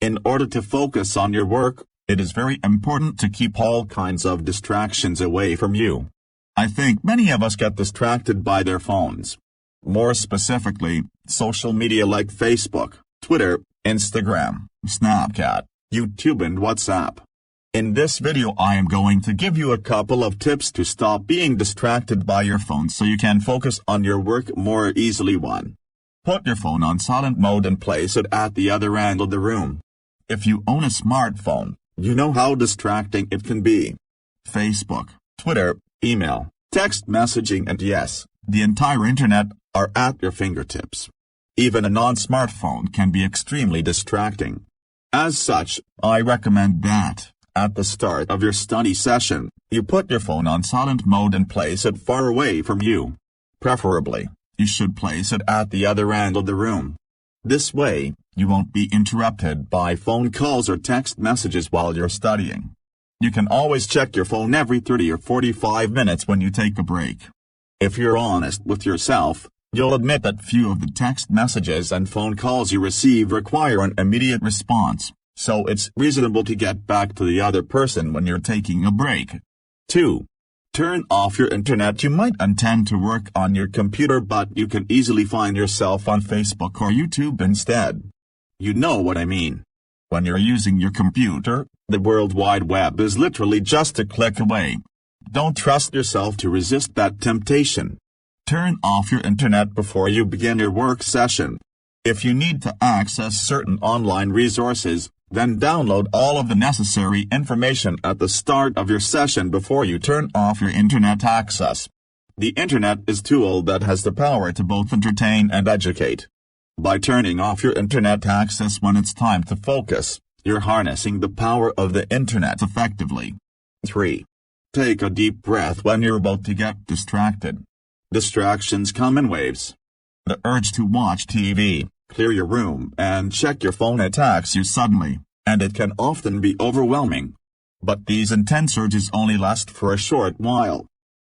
In order to focus on your work, it is very important to keep all kinds of distractions away from you. I think many of us get distracted by their phones. More specifically, social media like Facebook, Twitter, Instagram, Snapchat, YouTube and WhatsApp. In this video I am going to give you a couple of tips to stop being distracted by your phone so you can focus on your work more easily. 1. Put your phone on silent mode and place it at the other end of the room. If you own a smartphone, you know how distracting it can be. Facebook, Twitter, email, text messaging and yes, the entire internet are at your fingertips. Even a non-smartphone can be extremely distracting. As such, I recommend that, at the start of your study session, you put your phone on silent mode and place it far away from you. Preferably, you should place it at the other end of the room. This way, you won't be interrupted by phone calls or text messages while you're studying. You can always check your phone every 30 or 45 minutes when you take a break. If you're honest with yourself, you'll admit that few of the text messages and phone calls you receive require an immediate response, so it's reasonable to get back to the other person when you're taking a break. 2. Turn off your internet. You might intend to work on your computer, but you can easily find yourself on Facebook or YouTube instead. You know what I mean. When you're using your computer, the World Wide Web is literally just a click away. Don't trust yourself to resist that temptation. Turn off your internet before you begin your work session. If you need to access certain online resources, then download all of the necessary information at the start of your session before you turn off your internet access. The internet is a tool that has the power to both entertain and educate. By turning off your internet access when it's time to focus, you're harnessing the power of the internet effectively. 3. Take a deep breath when you're about to get distracted. Distractions come in waves. The urge to watch TV, clear your room, and check your phone attacks you suddenly, and it can often be overwhelming. But these intense urges only last for a short while.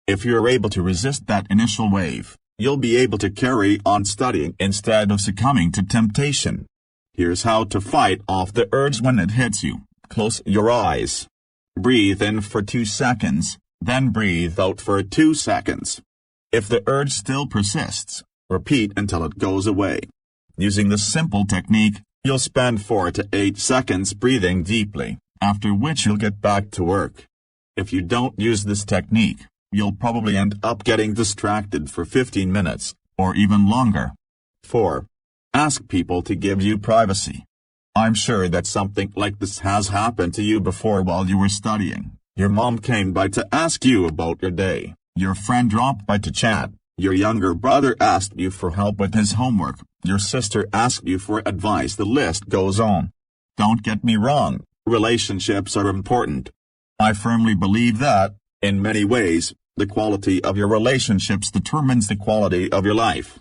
If you're able to resist that initial wave, you'll be able to carry on studying instead of succumbing to temptation. Here's how to fight off the urge when it hits you. Close your eyes. Breathe in for 2 seconds, then breathe out for 2 seconds. If the urge still persists, repeat until it goes away. Using this simple technique, you'll spend 4 to 8 seconds breathing deeply, after which you'll get back to work. If you don't use this technique, you'll probably end up getting distracted for 15 minutes, or even longer. 4. Ask people to give you privacy. I'm sure that something like this has happened to you before while you were studying. Your mom came by to ask you about your day. Your friend dropped by to chat. Your younger brother asked you for help with his homework. Your sister asked you for advice. The list goes on. Don't get me wrong, relationships are important. I firmly believe that, in many ways, the quality of your relationships determines the quality of your life.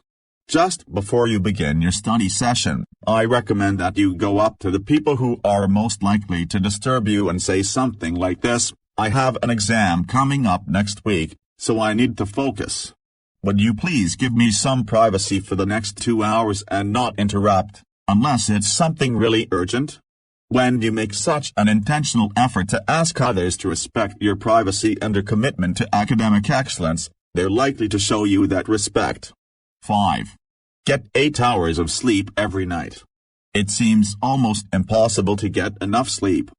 Just before you begin your study session, I recommend that you go up to the people who are most likely to disturb you and say something like this: I have an exam coming up next week, so I need to focus. Would you please give me some privacy for the next 2 hours and not interrupt, unless it's something really urgent? When you make such an intentional effort to ask others to respect your privacy and your commitment to academic excellence, they're likely to show you that respect. 5. Get 8 hours of sleep every night. It seems almost impossible to get enough sleep.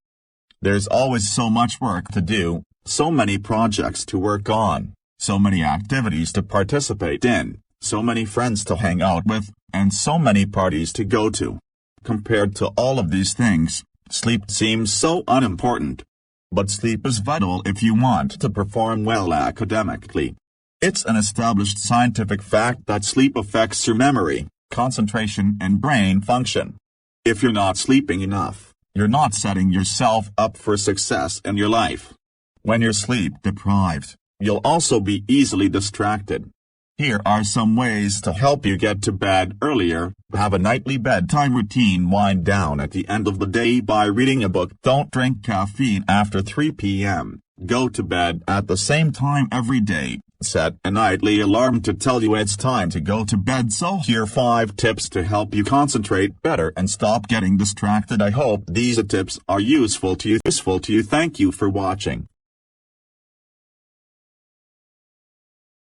There's always so much work to do, so many projects to work on, so many activities to participate in, so many friends to hang out with, and so many parties to go to. Compared to all of these things, sleep seems so unimportant. But sleep is vital if you want to perform well academically. It's an established scientific fact that sleep affects your memory, concentration, and brain function. If you're not sleeping enough, you're not setting yourself up for success in your life. When you're sleep deprived, you'll also be easily distracted. Here are some ways to help you get to bed earlier. Have a nightly bedtime routine. Wind down at the end of the day by reading a book. Don't drink caffeine after 3 p.m. Go to bed at the same time every day, Set a nightly alarm to tell you it's time to go to bed. So here are 5 tips to help you concentrate better and stop getting distracted. I hope these tips are useful to you. Thank you for watching.